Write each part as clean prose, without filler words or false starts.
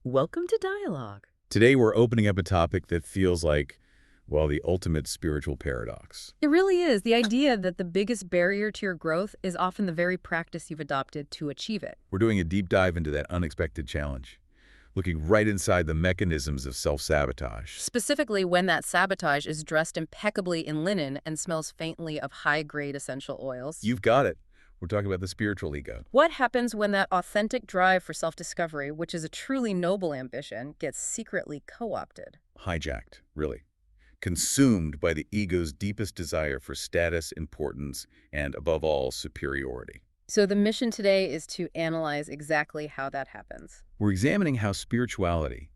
Welcome to Dialogue. Today we're opening up a topic that feels like, well, the ultimate spiritual paradox. It really is the idea that the biggest barrier to your growth is often the very practice you've adopted to achieve it. We're doing a deep dive into that unexpected challenge, looking right inside the mechanisms of self-sabotage. Specifically when that sabotage is dressed impeccably in linen and smells faintly of high-grade essential oils. You've got it. We're talking about the spiritual ego. What happens when that authentic drive for self-discovery, which is a truly noble ambition, gets secretly co-opted? Hijacked, really. Consumed by the ego's deepest desire for status, importance, and, above all, superiority. So the mission today is to analyze exactly how that happens. We're examining how spirituality,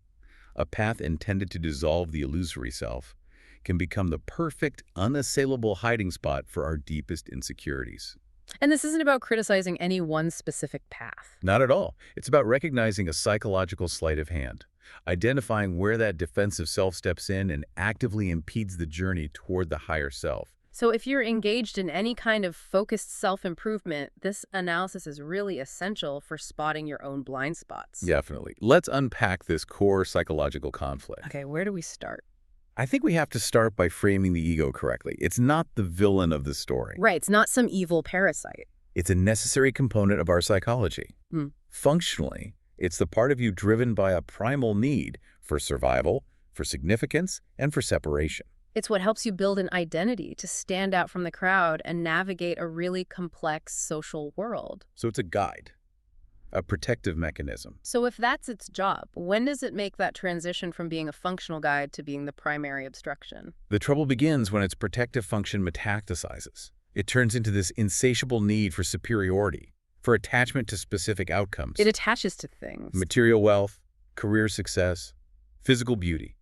a path intended to dissolve the illusory self, can become the perfect, unassailable hiding spot for our deepest insecurities. And this isn't about criticizing any one specific path. Not at all. It's about recognizing a psychological sleight of hand, identifying where that defensive self steps in and actively impedes the journey toward the higher self. So if you're engaged in any kind of focused self-improvement, this analysis is really essential for spotting your own blind spots. Definitely. Let's unpack this core psychological conflict. Okay, where do we start? I think we have to start by framing the ego correctly. It's not the villain of the story. Right, it's not some evil parasite. It's a necessary component of our psychology. Functionally, it's the part of you driven by a primal need for survival, for significance, and for separation. It's what helps you build an identity to stand out from the crowd and navigate a really complex social world. So it's a guide, a protective mechanism. So if that's its job, when does it make that transition from being a functional guide to being the primary obstruction? The trouble begins when its protective function metastasizes. It turns into this insatiable need for superiority, for attachment to specific outcomes. It attaches to things. Material wealth, career success, physical beauty.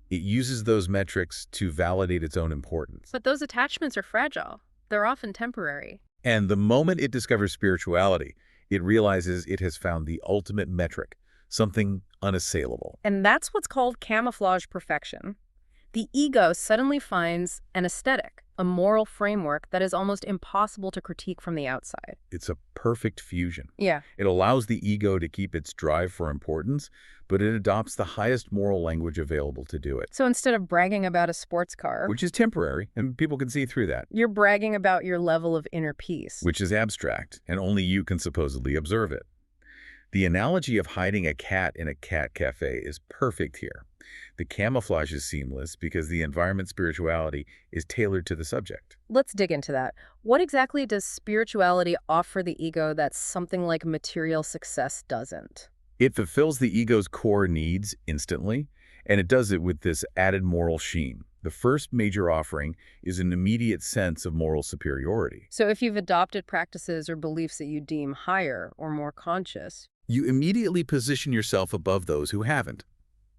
It uses those metrics to validate its own importance. But those attachments are fragile. They're often temporary. And the moment it discovers spirituality, it realizes it has found the ultimate metric, something unassailable. And that's what's called camouflage perfection. The ego suddenly finds an aesthetic, a moral framework that is almost impossible to critique from the outside. It's a perfect fusion. Yeah. It allows the ego to keep its drive for importance, but it adopts the highest moral language available to do it. So instead of bragging about a sports car, Which is temporary, and people can see through that. you're bragging about your level of inner peace. Which is abstract, and only you can supposedly observe it. The analogy of hiding a cat in a cat cafe is perfect here. The camouflage is seamless because the environment spirituality is tailored to the subject. Let's dig into that. What exactly does spirituality offer the ego that something like material success doesn't? It fulfills the ego's core needs instantly, and it does it with this added moral sheen. The first major offering is an immediate sense of moral superiority. So if you've adopted practices or beliefs that you deem higher or more conscious, You immediately position yourself above those who haven't.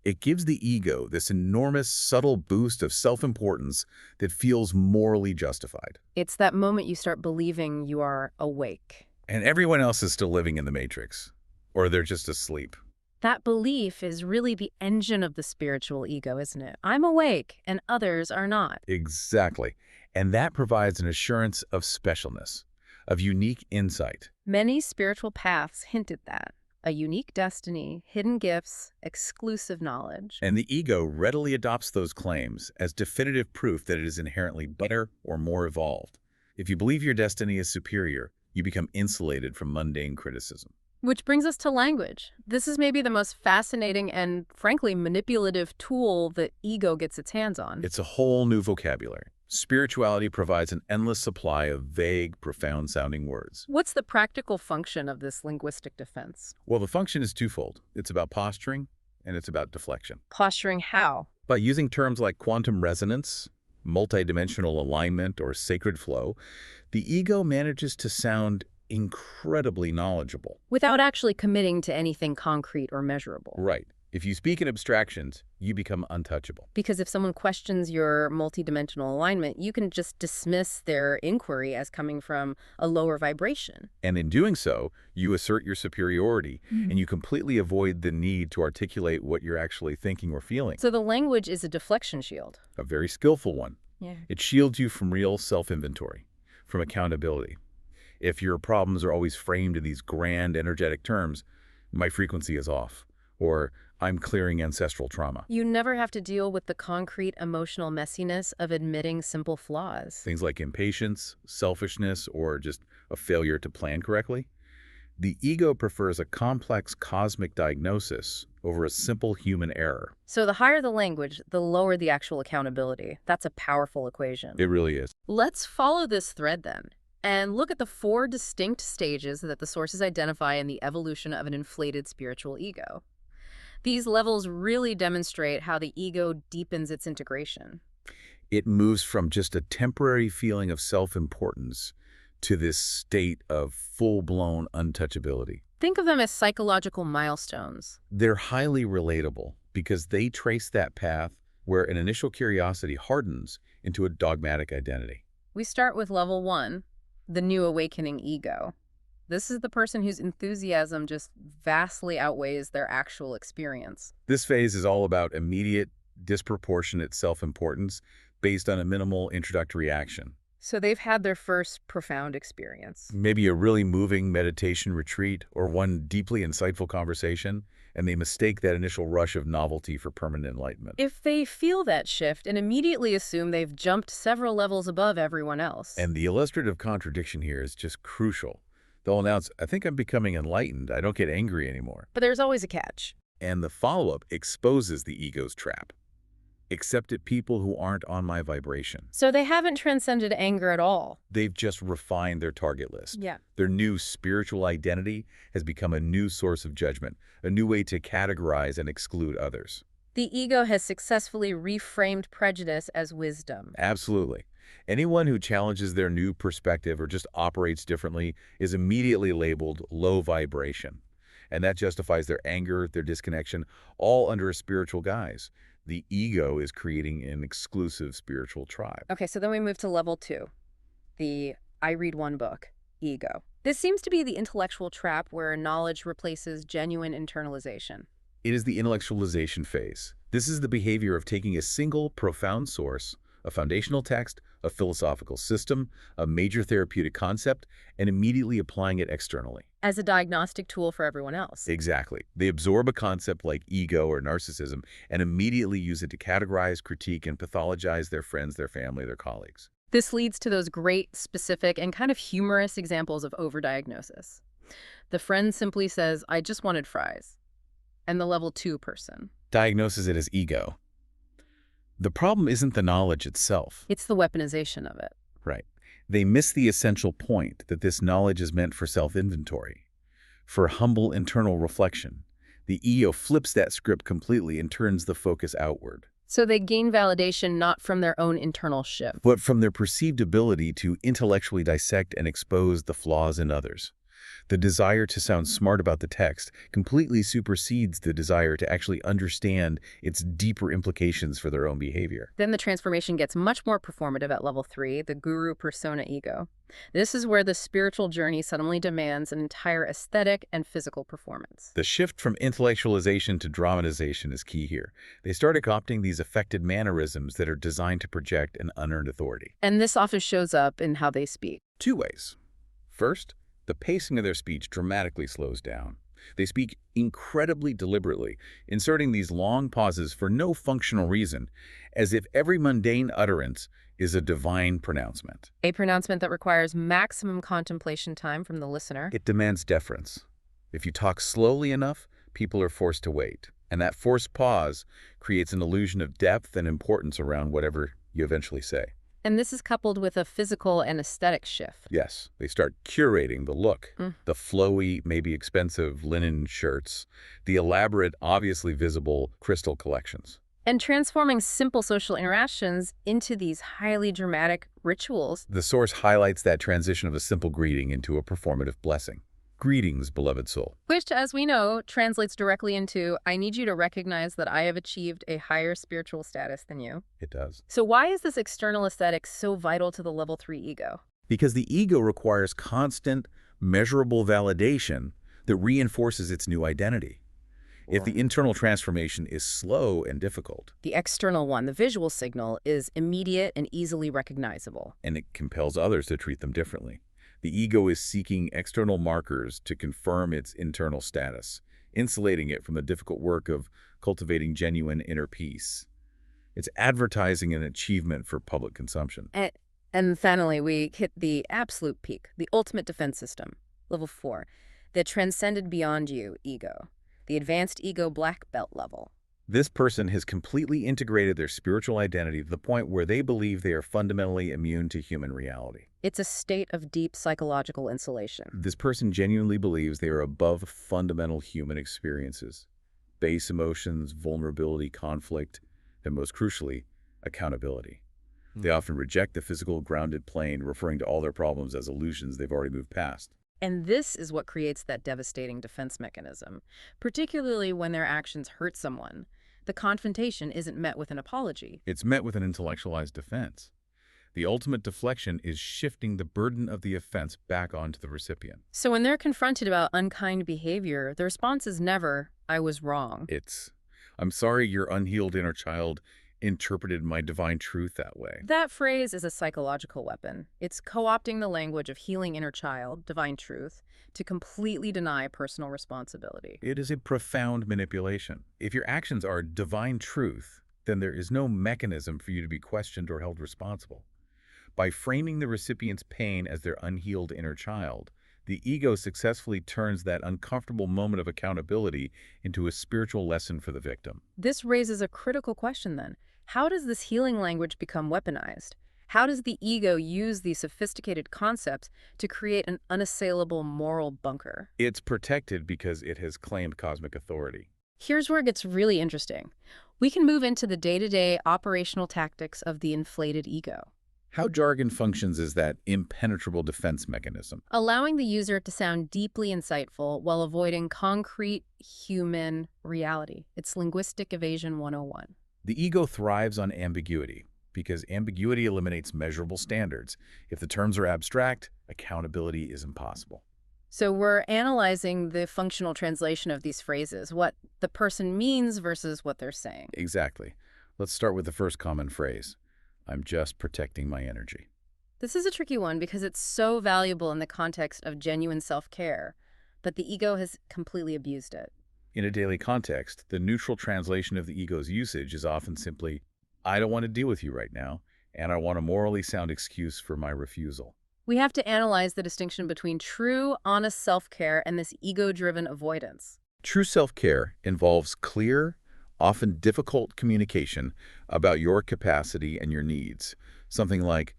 It gives the ego this enormous, subtle boost of self-importance that feels morally justified. it's that moment you start believing you are awake. And everyone else is still living in the matrix, or they're just asleep. That belief is really the engine of the spiritual ego, isn't it? I'm awake and others are not. Exactly. And that provides an assurance of specialness, of unique insight. Many spiritual paths hint at that. A unique destiny, hidden gifts, exclusive knowledge. And the ego readily adopts those claims as definitive proof that it is inherently better or more evolved. If you believe your destiny is superior, you become insulated from mundane criticism. Which brings us to language. This is maybe the most fascinating and, frankly, manipulative tool the ego gets its hands on. It's a whole new vocabulary. Spirituality provides an endless supply of vague, profound-sounding words. What's the practical function of this linguistic defense? Well, the function is twofold. It's about posturing, and it's about deflection. Posturing how? By using terms like quantum resonance, multidimensional alignment, or sacred flow, the ego manages to sound incredibly knowledgeable. Without actually committing to anything concrete or measurable. Right. If you speak in abstractions, you become untouchable. Because if someone questions your multidimensional alignment, you can just dismiss their inquiry as coming from a lower vibration. And in doing so, you assert your superiority, and you completely avoid the need to articulate what you're actually thinking or feeling. So the language is a deflection shield. A very skillful one. Yeah. It shields you from real self-inventory, from accountability. If your problems are always framed in these grand, energetic terms, my frequency is off, or I'm clearing ancestral trauma. You never have to deal with the concrete emotional messiness of admitting simple flaws. Things like impatience, selfishness, or just a failure to plan correctly. The ego prefers a complex cosmic diagnosis over a simple human error. So the higher the language, the lower the actual accountability. That's a powerful equation. It really is. Let's follow this thread then, and look at the four distinct stages that the sources identify in the evolution of an inflated spiritual ego. These levels really demonstrate how the ego deepens its integration. It moves from just a temporary feeling of self-importance to this state of full-blown untouchability. Think of them as psychological milestones. They're highly relatable because they trace that path where an initial curiosity hardens into a dogmatic identity. We start with level 1, the new awakening ego. This is the person whose enthusiasm just vastly outweighs their actual experience. This phase is all about immediate, disproportionate self-importance based on a minimal introductory action. So they've had their first profound experience. Maybe a really moving meditation retreat or one deeply insightful conversation, and they mistake that initial rush of novelty for permanent enlightenment. If they feel that shift and immediately assume they've jumped several levels above everyone else. And the illustrative contradiction here is just crucial. They'll announce, I think I'm becoming enlightened. I don't get angry anymore. But there's always a catch. And the follow-up exposes the ego's trap. Accepted people who aren't on my vibration. So they haven't transcended anger at all. They've just refined their target list. Yeah. Their new spiritual identity has become a new source of judgment, a new way to categorize and exclude others. The ego has successfully reframed prejudice as wisdom. Absolutely. Anyone who challenges their new perspective or just operates differently is immediately labeled low vibration. And that justifies their anger, their disconnection, all under a spiritual guise. The ego is creating an exclusive spiritual tribe. Okay, so then we move to level 2, the I read one book, ego. This seems to be the intellectual trap where knowledge replaces genuine internalization. It is the intellectualization phase. This is the behavior of taking a single profound source, a foundational text, a philosophical system, a major therapeutic concept, and immediately applying it externally. As a diagnostic tool for everyone else. Exactly. They absorb a concept like ego or narcissism and immediately use it to categorize, critique, and pathologize their friends, their family, their colleagues. This leads to those great, specific, and kind of humorous examples of overdiagnosis. The friend simply says, I just wanted fries. And the level 2 person diagnoses it as ego. The problem isn't the knowledge itself. It's the weaponization of it. Right. They miss the essential point that this knowledge is meant for self-inventory, for humble internal reflection. The ego flips that script completely and turns the focus outward. So they gain validation not from their own internal shift, but from their perceived ability to intellectually dissect and expose the flaws in others. The desire to sound smart about the text completely supersedes the desire to actually understand its deeper implications for their own behavior. Then the transformation gets much more performative at level 3, the guru persona ego. This is where the spiritual journey suddenly demands an entire aesthetic and physical performance. The shift from intellectualization to dramatization is key here. They start adopting these affected mannerisms that are designed to project an unearned authority. And this often shows up in how they speak. 2 ways. First, the pacing of their speech dramatically slows down. They speak incredibly deliberately, inserting these long pauses for no functional reason, as if every mundane utterance is a divine pronouncement. A pronouncement that requires maximum contemplation time from the listener. It demands deference. If you talk slowly enough, people are forced to wait, and that forced pause creates an illusion of depth and importance around whatever you eventually say. And this is coupled with a physical and aesthetic shift. Yes, they start curating the look, the flowy, maybe expensive linen shirts, the elaborate, obviously visible crystal collections. And transforming simple social interactions into these highly dramatic rituals. The source highlights that transition of a simple greeting into a performative blessing. Greetings, beloved soul. Which, as we know, translates directly into, I need you to recognize that I have achieved a higher spiritual status than you. It does. So why is this external aesthetic so vital to the level 3 ego? Because the ego requires constant, measurable validation that reinforces its new identity. If the internal transformation is slow and difficult, the external one, the visual signal, is immediate and easily recognizable. And it compels others to treat them differently. The ego is seeking external markers to confirm its internal status. insulating it from the difficult work of cultivating genuine inner peace. It's advertising an achievement for public consumption. And, and finally, we hit the absolute peak, the ultimate defense system, level 4, the transcended beyond you ego, the advanced ego black belt level. This person has completely integrated their spiritual identity to the point where they believe they are fundamentally immune to human reality. It's a state of deep psychological insulation. This person genuinely believes they are above fundamental human experiences, base emotions, vulnerability, conflict, and most crucially, accountability. They often reject the physical, grounded plane, referring to all their problems as illusions they've already moved past. And this is what creates that devastating defense mechanism, particularly when their actions hurt someone. The confrontation isn't met with an apology. It's met with an intellectualized defense. The ultimate deflection is shifting the burden of the offense back onto the recipient. So when they're confronted about unkind behavior, the response is never, "I was wrong." It's, I'm sorry your unhealed inner child interpreted my divine truth that way. That phrase is a psychological weapon. It's co-opting the language of healing inner child, divine truth, to completely deny personal responsibility. It is a profound manipulation. If your actions are divine truth, then there is no mechanism for you to be questioned or held responsible. By framing the recipient's pain as their unhealed inner child, the ego successfully turns that uncomfortable moment of accountability into a spiritual lesson for the victim. This raises a critical question then. How does this healing language become weaponized? How does the ego use these sophisticated concepts to create an unassailable moral bunker? It's protected because it has claimed cosmic authority. Here's where it gets really interesting. We can move into the day-to-day operational tactics of the inflated ego. How jargon functions is that impenetrable defense mechanism. Allowing the user to sound deeply insightful while avoiding concrete human reality. It's linguistic evasion 101. The ego thrives on ambiguity because ambiguity eliminates measurable standards. If the terms are abstract, accountability is impossible. So we're analyzing the functional translation of these phrases, what the person means versus what they're saying. Exactly. Let's start with the first common phrase. I'm just protecting my energy. This is a tricky one because it's so valuable in the context of genuine self-care, but the ego has completely abused it. In a daily context, the neutral translation of the ego's usage is often simply, I don't want to deal with you right now, and I want a morally sound excuse for my refusal. We have to analyze the distinction between true, honest self-care and this ego-driven avoidance. True self-care involves clear, often difficult communication about your capacity and your needs. Something like,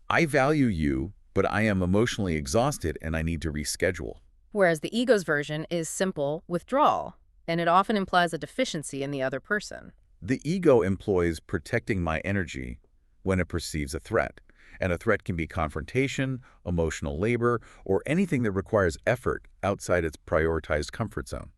I value you, but I am emotionally exhausted and I need to reschedule. Whereas the ego's version is simple withdrawal, and it often implies a deficiency in the other person. The ego employs protecting my energy when it perceives a threat. And a threat can be confrontation, emotional labor, or anything that requires effort outside its prioritized comfort zone.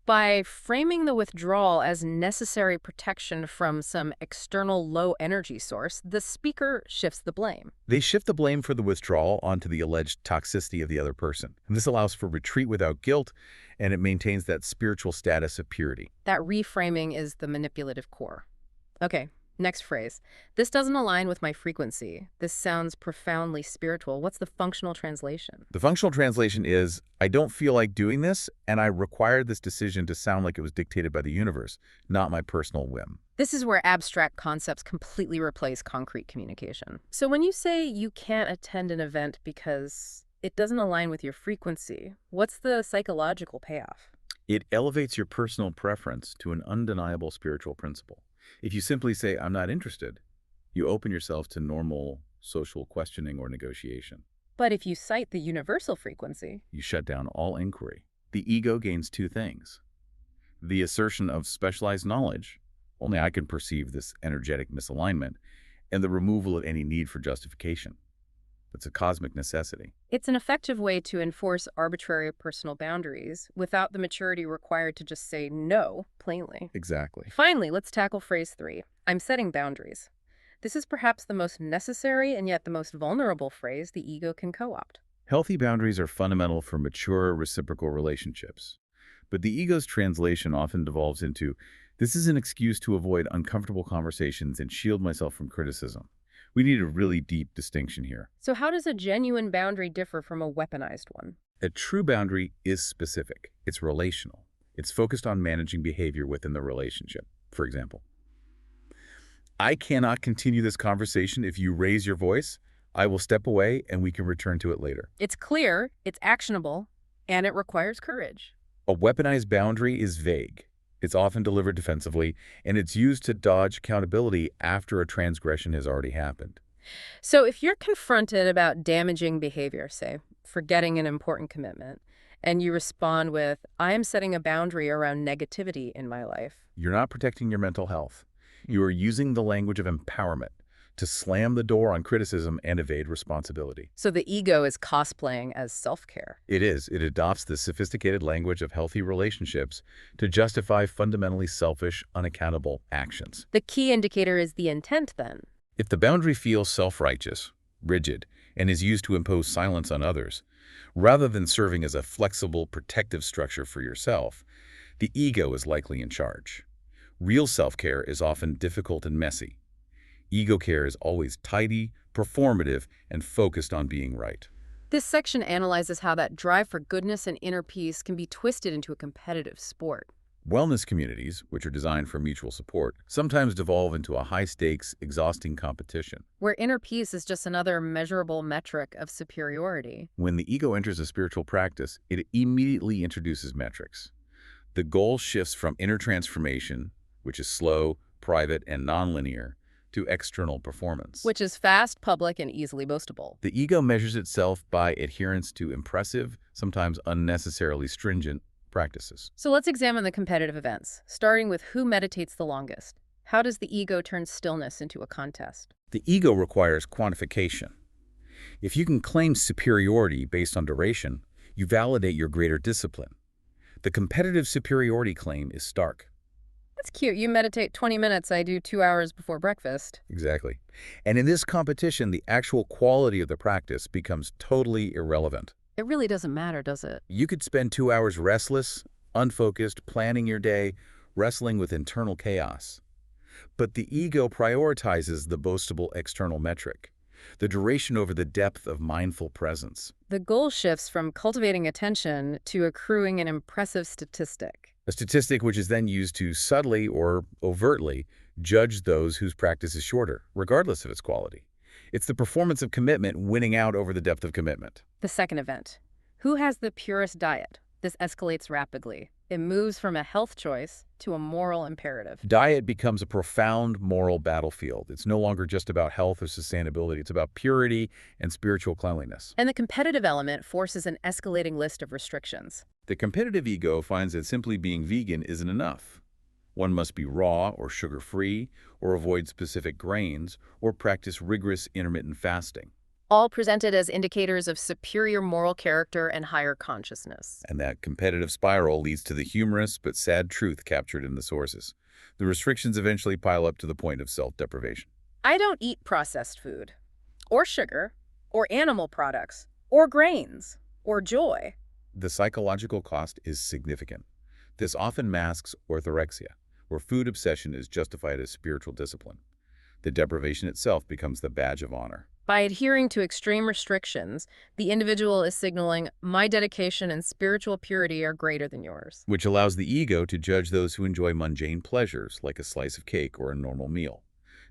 By framing the withdrawal as necessary protection from some external low-energy source, the speaker shifts the blame. They shift the blame for the withdrawal onto the alleged toxicity of the other person. And this allows for retreat without guilt, and it maintains that spiritual status of purity. That reframing is the manipulative core. Okay, next phrase. This doesn't align with my frequency. This sounds profoundly spiritual. What's the functional translation? The functional translation is, I don't feel like doing this, and I required this decision to sound like it was dictated by the universe, not my personal whim. This is where abstract concepts completely replace concrete communication. So when you say you can't attend an event because it doesn't align with your frequency, what's the psychological payoff? It elevates your personal preference to an undeniable spiritual principle. If you simply say, I'm not interested, you open yourself to normal social questioning or negotiation. But if you cite the universal frequency, You shut down all inquiry. The ego gains two things. The assertion of specialized knowledge, only I can perceive this energetic misalignment, and the removal of any need for justification. It's a cosmic necessity. it's an effective way to enforce arbitrary personal boundaries without the maturity required to just say no plainly. Exactly. Finally, let's tackle phrase 3. I'm setting boundaries. This is perhaps the most necessary and yet the most vulnerable phrase the ego can co-opt. Healthy boundaries are fundamental for mature reciprocal relationships. But the ego's translation often devolves into, this is an excuse to avoid uncomfortable conversations and shield myself from criticism. We need a really deep distinction here. So how does a genuine boundary differ from a weaponized one? A true boundary is specific. It's relational. It's focused on managing behavior within the relationship. For example, I cannot continue this conversation if you raise your voice. I will step away and we can return to it later. It's clear, it's actionable, and it requires courage. A weaponized boundary is vague. It's often delivered defensively, and it's used to dodge accountability after a transgression has already happened. So if you're confronted about damaging behavior, say, forgetting an important commitment, and you respond with, I am setting a boundary around negativity in my life. You're not protecting your mental health. You are using the language of empowerment to slam the door on criticism and evade responsibility. So the ego is cosplaying as self-care. It is. It adopts the sophisticated language of healthy relationships to justify fundamentally selfish, unaccountable actions. The key indicator is the intent then. If the boundary feels self-righteous, rigid, and is used to impose silence on others, rather than serving as a flexible, protective structure for yourself, the ego is likely in charge. Real self-care is often difficult and messy. Ego care is always tidy, performative, and focused on being right. This section analyzes how that drive for goodness and inner peace can be twisted into a competitive sport. Wellness communities, which are designed for mutual support, sometimes devolve into a high-stakes, exhausting competition. Where inner peace is just another measurable metric of superiority. When the ego enters a spiritual practice, it immediately introduces metrics. The goal shifts from inner transformation, which is slow, private, and nonlinear, to external performance, Which is fast, public, and easily boastable. the ego measures itself by adherence to impressive, sometimes unnecessarily stringent, practices. So let's examine the competitive events, starting with who meditates the longest. How does the ego turn stillness into a contest? The ego requires quantification. If you can claim superiority based on duration, you validate your greater discipline. The competitive superiority claim is stark. That's cute. You meditate 20 minutes, I do 2 hours before breakfast. Exactly. And in this competition, the actual quality of the practice becomes totally irrelevant. It really doesn't matter, does it? You could spend 2 hours restless, unfocused, planning your day, wrestling with internal chaos. But the ego prioritizes the boastable external metric, the duration over the depth of mindful presence. The goal shifts from cultivating attention to accruing an impressive statistic. A statistic which is then used to subtly or overtly judge those whose practice is shorter, regardless of its quality. It's the performance of commitment winning out over the depth of commitment. The second event. Who has the purest diet? This escalates rapidly. It moves from a health choice to a moral imperative. Diet becomes a profound moral battlefield. It's no longer just about health or sustainability. It's about purity and spiritual cleanliness. And the competitive element forces an escalating list of restrictions. The competitive ego finds that simply being vegan isn't enough. One must be raw or sugar-free, or avoid specific grains, or practice rigorous intermittent fasting. All presented as indicators of superior moral character and higher consciousness. And that competitive spiral leads to the humorous but sad truth captured in the sources. The restrictions eventually pile up to the point of self-deprivation. I don't eat processed food, or sugar, or animal products, or grains, or joy. The psychological cost is significant. This often masks orthorexia, where food obsession is justified as spiritual discipline. The deprivation itself becomes the badge of honor. By adhering to extreme restrictions, the individual is signaling, my dedication and spiritual purity are greater than yours. Which allows the ego to judge those who enjoy mundane pleasures, like a slice of cake or a normal meal.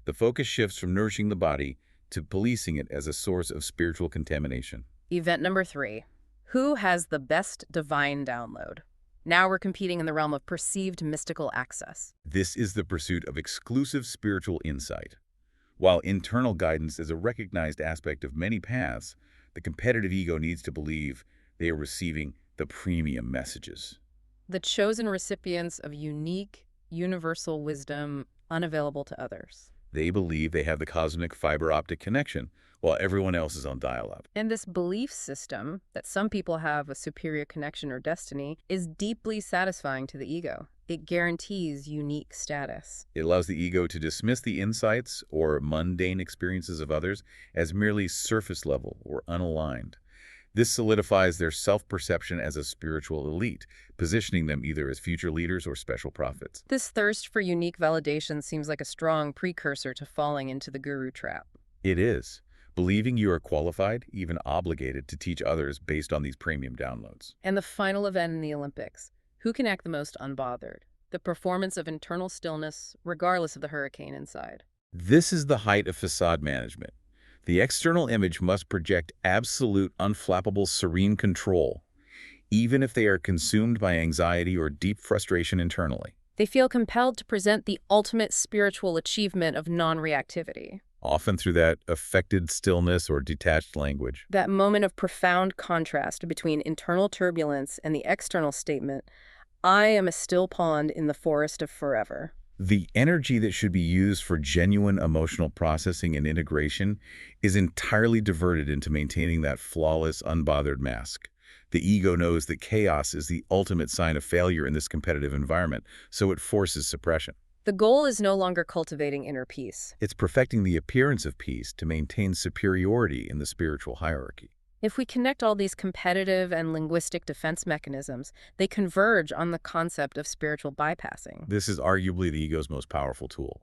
The focus shifts from nourishing the body to policing it as a source of spiritual contamination. Event number 3. Who has the best divine download? Now we're competing in the realm of perceived mystical access. This is the pursuit of exclusive spiritual insight. While internal guidance is a recognized aspect of many paths, the competitive ego needs to believe they are receiving the premium messages. The chosen recipients of unique, universal wisdom unavailable to others. They believe they have the cosmic fiber optic connection, while everyone else is on dial-up. And this belief system that some people have a superior connection or destiny is deeply satisfying to the ego. It guarantees unique status. It allows the ego to dismiss the insights or mundane experiences of others as merely surface level or unaligned. This solidifies their self-perception as a spiritual elite, positioning them either as future leaders or special prophets. This thirst for unique validation seems like a strong precursor to falling into the guru trap. It is. Believing you are qualified, even obligated, to teach others based on these premium downloads. And the final event in the Olympics. Who can act the most unbothered? The performance of internal stillness, regardless of the hurricane inside. This is the height of facade management. The external image must project absolute, unflappable, serene control, even if they are consumed by anxiety or deep frustration internally. They feel compelled to present the ultimate spiritual achievement of non-reactivity. Often through that affected stillness or detached language. That moment of profound contrast between internal turbulence and the external statement, I am a still pond in the forest of forever. The energy that should be used for genuine emotional processing and integration is entirely diverted into maintaining that flawless, unbothered mask. The ego knows that chaos is the ultimate sign of failure in this competitive environment, so it forces suppression. The goal is no longer cultivating inner peace. It's perfecting the appearance of peace to maintain superiority in the spiritual hierarchy. If we connect all these competitive and linguistic defense mechanisms, they converge on the concept of spiritual bypassing. This is arguably the ego's most powerful tool,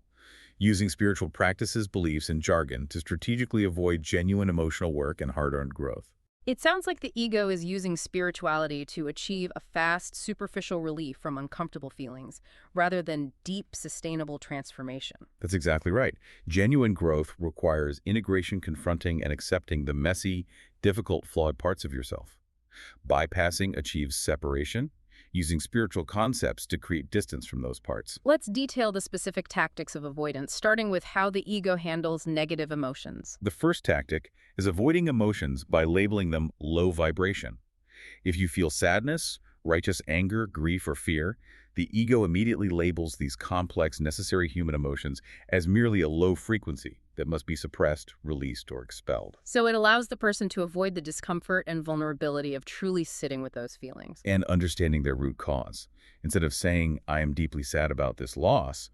using spiritual practices, beliefs, and jargon to strategically avoid genuine emotional work and hard-earned growth. It sounds like the ego is using spirituality to achieve a fast, superficial relief from uncomfortable feelings, rather than deep, sustainable transformation. That's exactly right. Genuine growth requires integration, confronting, and accepting the messy, difficult, flawed parts of yourself. Bypassing achieves separation, using spiritual concepts to create distance from those parts. Let's detail the specific tactics of avoidance, starting with how the ego handles negative emotions. The first tactic is avoiding emotions by labeling them low vibration. If you feel sadness, righteous anger, grief, or fear, the ego immediately labels these complex, necessary human emotions as merely a low frequency that must be suppressed, released, or expelled. So it allows the person to avoid the discomfort and vulnerability of truly sitting with those feelings. And understanding their root cause. Instead of saying, I am deeply sad about this loss,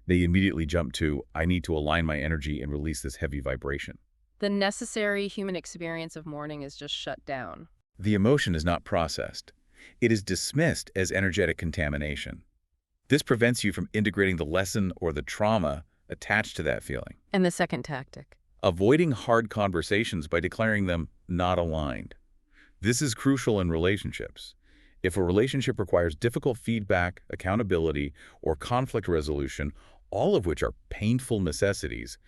they immediately jump to, I need to align my energy and release this heavy vibration. The necessary human experience of mourning is just shut down. The emotion is not processed. It is dismissed as energetic contamination. This prevents you from integrating the lesson or the trauma attached to that feeling. And the second tactic? Avoiding hard conversations by declaring them not aligned. This is crucial in relationships. If a relationship requires difficult feedback, accountability, or conflict resolution, all of which are painful necessities,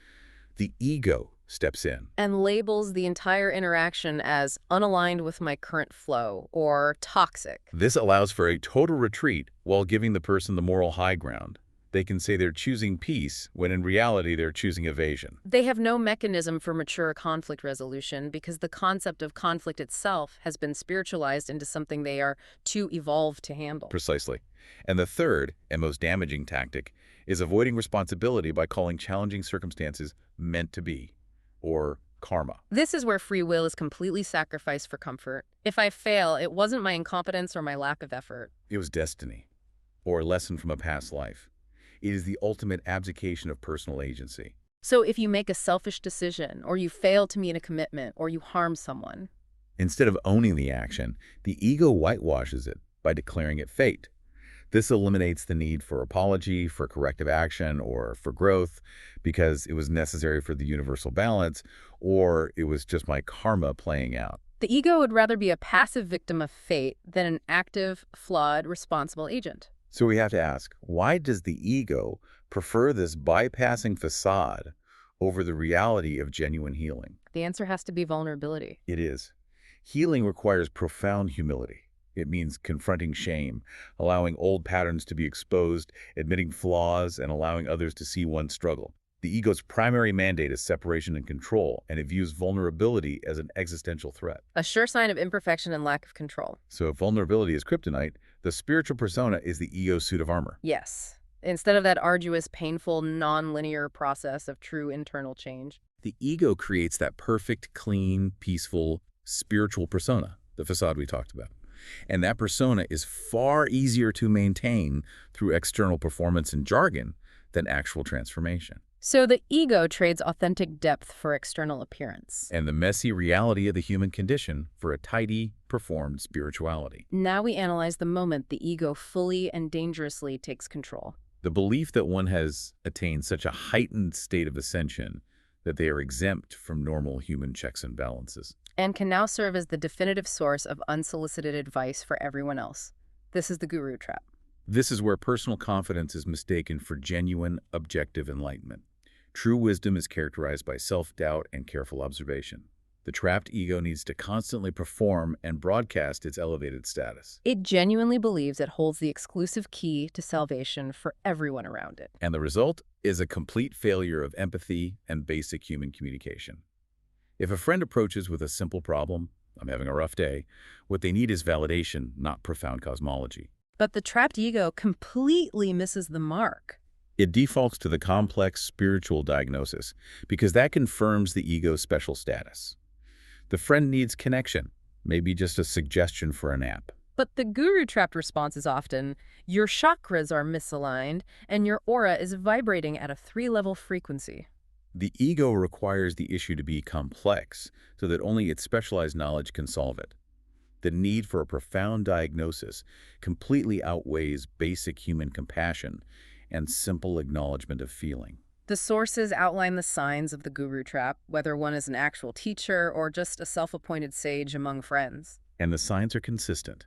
the ego steps in. And labels the entire interaction as unaligned with my current flow or toxic. This allows for a total retreat while giving the person the moral high ground. They can say they're choosing peace when in reality they're choosing evasion. They have no mechanism for mature conflict resolution because the concept of conflict itself has been spiritualized into something they are too evolved to handle. Precisely. And the third and most damaging tactic is avoiding responsibility by calling challenging circumstances meant to be, or karma. This is where free will is completely sacrificed for comfort. If I fail, it wasn't my incompetence or my lack of effort. It was destiny, or a lesson from a past life. It is the ultimate abdication of personal agency. So if you make a selfish decision, or you fail to meet a commitment, or you harm someone, Instead of owning the action, the ego whitewashes it by declaring it fate. This eliminates the need for apology, for corrective action, or for growth because it was necessary for the universal balance, or it was just my karma playing out. the ego would rather be a passive victim of fate than an active, flawed, responsible agent. So we have to ask, why does the ego prefer this bypassing facade over the reality of genuine healing? The answer has to be vulnerability. It is. Healing requires profound humility. It means confronting shame, allowing old patterns to be exposed, admitting flaws, and allowing others to see one's struggle. The ego's primary mandate is separation and control, and it views vulnerability as an existential threat. A sure sign of imperfection and lack of control. So if vulnerability is kryptonite, the spiritual persona is the ego's suit of armor. Yes. Instead of that arduous, painful, non-linear process of true internal change. The ego creates that perfect, clean, peaceful, spiritual persona, the facade we talked about. And that persona is far easier to maintain through external performance and jargon than actual transformation. So the ego trades authentic depth for external appearance. And the messy reality of the human condition for a tidy, performed spirituality. Now we analyze the moment the ego fully and dangerously takes control. The belief that one has attained such a heightened state of ascension that they are exempt from normal human checks and balances. And can now serve as the definitive source of unsolicited advice for everyone else. This is the guru trap. This is where personal confidence is mistaken for genuine, objective enlightenment. True wisdom is characterized by self-doubt and careful observation. The trapped ego needs to constantly perform and broadcast its elevated status. It genuinely believes it holds the exclusive key to salvation for everyone around it. And the result is a complete failure of empathy and basic human communication. If a friend approaches with a simple problem, "I'm having a rough day," what they need is validation, not profound cosmology. But the trapped ego completely misses the mark. It defaults to the complex spiritual diagnosis because that confirms the ego's special status. The friend needs connection, maybe just a suggestion for a nap. But the guru trapped response is often, your chakras are misaligned and your aura is vibrating at a 3-level frequency. The ego requires the issue to be complex so that only its specialized knowledge can solve it. The need for a profound diagnosis completely outweighs basic human compassion and simple acknowledgement of feeling. The sources outline the signs of the guru trap, whether one is an actual teacher or just a self-appointed sage among friends. And the signs are consistent.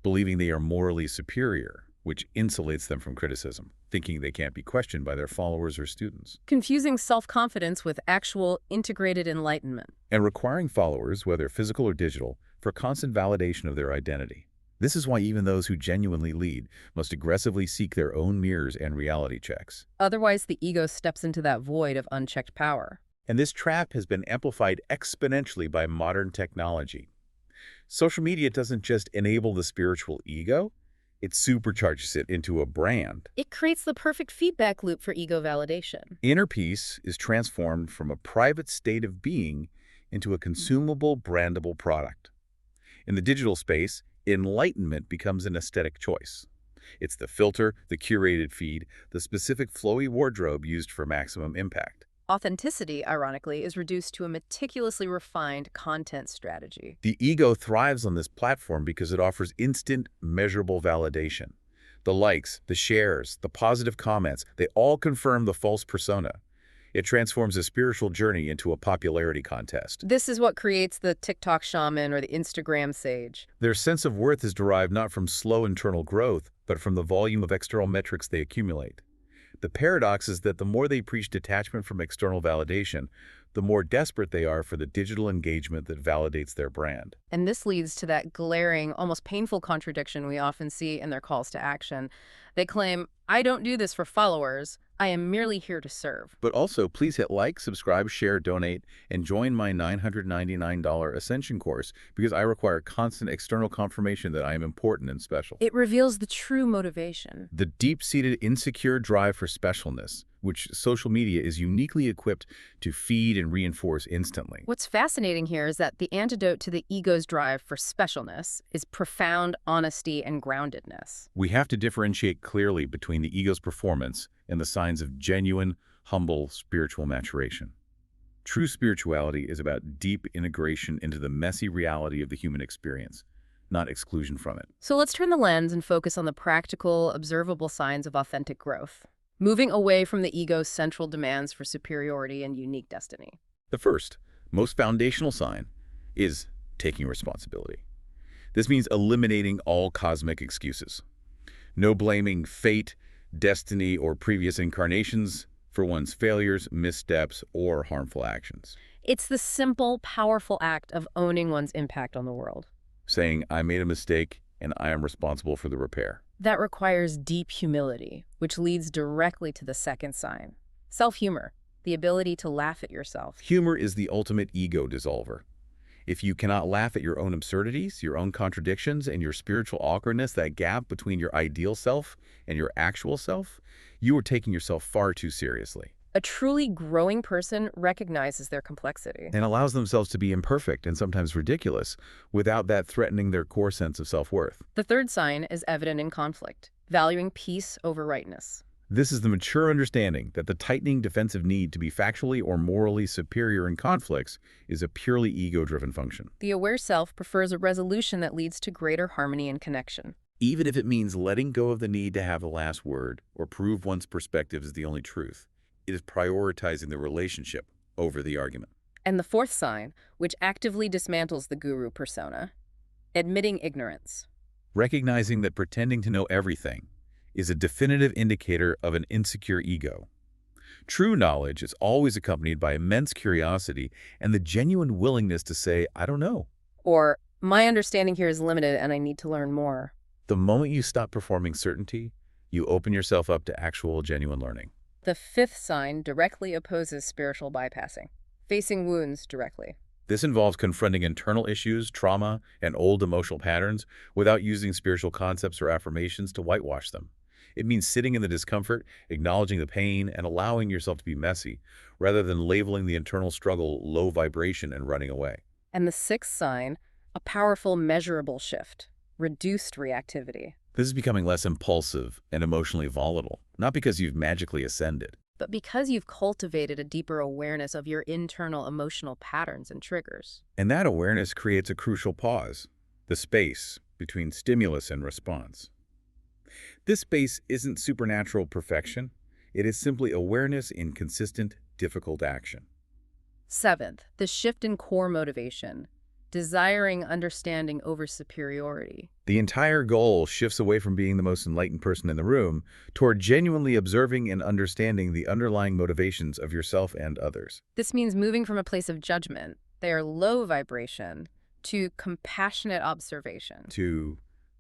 Believing they are morally superior, which insulates them from criticism, thinking they can't be questioned by their followers or students. Confusing self-confidence with actual integrated enlightenment. And requiring followers, whether physical or digital, for constant validation of their identity. This is why even those who genuinely lead must aggressively seek their own mirrors and reality checks. Otherwise, the ego steps into that void of unchecked power. And this trap has been amplified exponentially by modern technology. Social media doesn't just enable the spiritual ego, it supercharges it into a brand. It creates the perfect feedback loop for ego validation. Inner peace is transformed from a private state of being into a consumable, brandable product. In the digital space, enlightenment becomes an aesthetic choice. It's the filter, the curated feed, the specific flowy wardrobe used for maximum impact. Authenticity, ironically, is reduced to a meticulously refined content strategy. The ego thrives on this platform because it offers instant, measurable validation. The likes, the shares, the positive comments, they all confirm the false persona. It transforms a spiritual journey into a popularity contest. This is what creates the TikTok shaman or the Instagram sage. Their sense of worth is derived not from slow internal growth, but from the volume of external metrics they accumulate. The paradox is that the more they preach detachment from external validation, the more desperate they are for the digital engagement that validates their brand. And this leads to that glaring, almost painful contradiction we often see in their calls to action. They claim, I don't do this for followers. I am merely here to serve. But also, please hit like, subscribe, share, donate, and join my $999 Ascension course because I require constant external confirmation that I am important and special. It reveals the true motivation. The deep-seated insecure drive for specialness, which social media is uniquely equipped to feed and reinforce instantly. What's fascinating here is that the antidote to the ego's drive for specialness is profound honesty and groundedness. We have to differentiate clearly between the ego's performance and the signs of genuine, humble spiritual maturation. True spirituality is about deep integration into the messy reality of the human experience, not exclusion from it. So let's turn the lens and focus on the practical, observable signs of authentic growth, moving away from the ego's central demands for superiority and unique destiny. The first, most foundational sign is taking responsibility. This means eliminating all cosmic excuses. No blaming fate, destiny, or previous incarnations for one's failures, missteps, or harmful actions. It's the simple, powerful act of owning one's impact on the world. Saying, I made a mistake and I am responsible for the repair. That requires deep humility, which leads directly to the second sign. Self-humor, the ability to laugh at yourself. Humor is the ultimate ego dissolver. If you cannot laugh at your own absurdities, your own contradictions, and your spiritual awkwardness, that gap between your ideal self and your actual self, you are taking yourself far too seriously. A truly growing person recognizes their complexity. And allows themselves to be imperfect and sometimes ridiculous without that threatening their core sense of self-worth. The third sign is evident in conflict, valuing peace over rightness. This is the mature understanding that the tightening defensive need to be factually or morally superior in conflicts is a purely ego-driven function. The aware self prefers a resolution that leads to greater harmony and connection. Even if it means letting go of the need to have the last word or prove one's perspective is the only truth, it is prioritizing the relationship over the argument. And the fourth sign, which actively dismantles the guru persona, admitting ignorance. Recognizing that pretending to know everything is a definitive indicator of an insecure ego. True knowledge is always accompanied by immense curiosity and the genuine willingness to say, I don't know. Or, my understanding here is limited and I need to learn more. The moment you stop performing certainty, you open yourself up to actual genuine learning. The fifth sign directly opposes spiritual bypassing, facing wounds directly. This involves confronting internal issues, trauma, and old emotional patterns without using spiritual concepts or affirmations to whitewash them. It means sitting in the discomfort, acknowledging the pain, and allowing yourself to be messy, rather than labeling the internal struggle low vibration and running away. And the sixth sign, a powerful measurable shift, reduced reactivity. This is becoming less impulsive and emotionally volatile, not because you've magically ascended. But because you've cultivated a deeper awareness of your internal emotional patterns and triggers. And that awareness creates a crucial pause, the space between stimulus and response. This space isn't supernatural perfection. It is simply awareness in consistent, difficult action. Seventh, the shift in core motivation, desiring understanding over superiority. The entire goal shifts away from being the most enlightened person in the room toward genuinely observing and understanding the underlying motivations of yourself and others. This means moving from a place of judgment, they are low vibration, to compassionate observation.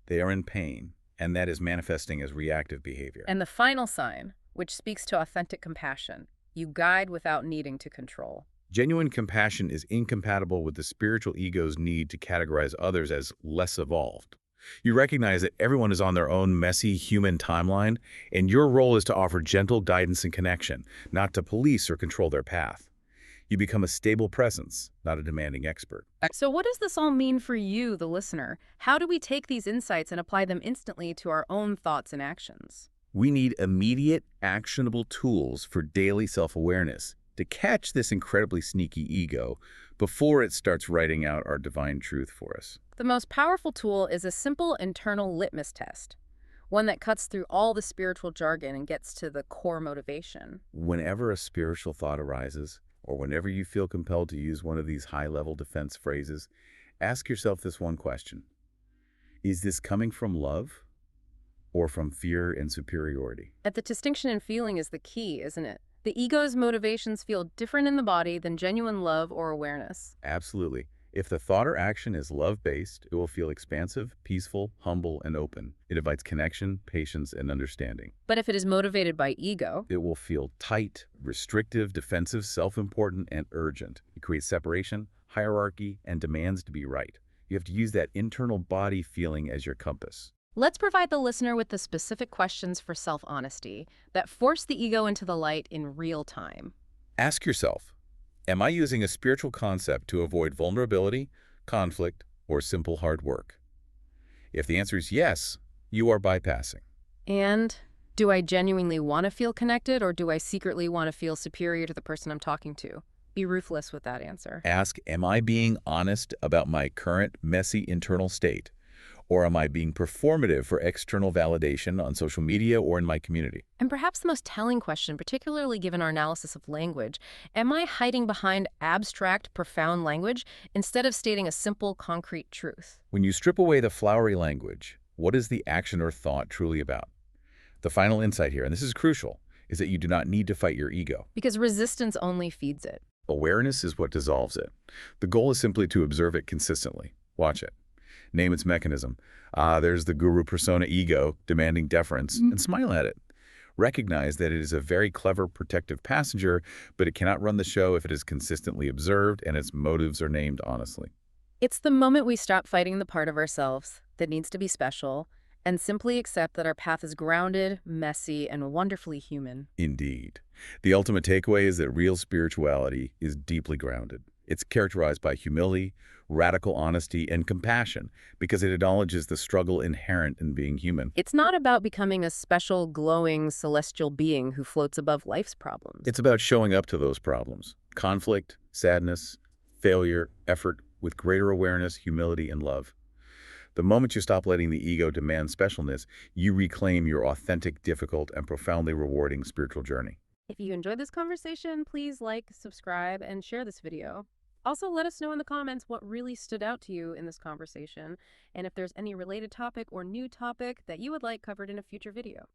They are in pain, and that is manifesting as reactive behavior. And the final sign, which speaks to authentic compassion, you guide without needing to control. Genuine compassion is incompatible with the spiritual ego's need to categorize others as less evolved. You recognize that everyone is on their own messy human timeline, and your role is to offer gentle guidance and connection, not to police or control their path. You become a stable presence, not a demanding expert. So what does this all mean for you, the listener? How do we take these insights and apply them instantly to our own thoughts and actions? We need immediate, actionable tools for daily self-awareness to catch this incredibly sneaky ego before it starts writing out our divine truth for us. The most powerful tool is a simple internal litmus test, one that cuts through all the spiritual jargon and gets to the core motivation. Whenever a spiritual thought arises, or whenever you feel compelled to use one of these high-level defense phrases, ask yourself this one question. Is this coming from love or from fear and superiority? And the distinction in feeling is the key, isn't it? The ego's motivations feel different in the body than genuine love or awareness. Absolutely. If the thought or action is love-based, it will feel expansive, peaceful, humble, and open. It invites connection, patience, and understanding. But if it is motivated by ego, It will feel tight, restrictive, defensive, self-important, and urgent. It creates separation, hierarchy, and demands to be right. You have to use that internal body feeling as your compass. let's provide the listener with the specific questions for self-honesty that force the ego into the light in real time. Ask yourself, am I using a spiritual concept to avoid vulnerability, conflict, or simple hard work? If the answer is yes, you are bypassing. And do I genuinely want to feel connected, or do I secretly want to feel superior to the person I'm talking to? Be ruthless with that answer. Ask, am I being honest about my current messy internal state? Or am I being performative for external validation on social media or in my community? And perhaps the most telling question, particularly given our analysis of language, am I hiding behind abstract, profound language instead of stating a simple, concrete truth? When you strip away the flowery language, what is the action or thought truly about? The final insight here, and this is crucial, is that you do not need to fight your ego. Because resistance only feeds it. Awareness is what dissolves it. The goal is simply to observe it consistently. Watch it. Name its mechanism. There's the guru persona ego demanding deference, and smile at it. Recognize that it is a very clever protective passenger, but it cannot run the show if it is consistently observed and its motives are named honestly. It's the moment we stop fighting the part of ourselves that needs to be special and simply accept that our path is grounded, messy, and wonderfully human. Indeed. The ultimate takeaway is that real spirituality is deeply grounded. It's characterized by humility, radical honesty, and compassion because it acknowledges the struggle inherent in being human. It's not about becoming a special, glowing, celestial being who floats above life's problems. It's about showing up to those problems. Conflict, sadness, failure, effort, with greater awareness, humility, and love. The moment you stop letting the ego demand specialness, you reclaim your authentic, difficult, and profoundly rewarding spiritual journey. If you enjoyed this conversation, please like, subscribe, and share this video. Also, let us know in the comments what really stood out to you in this conversation, and if there's any related topic or new topic that you would like covered in a future video.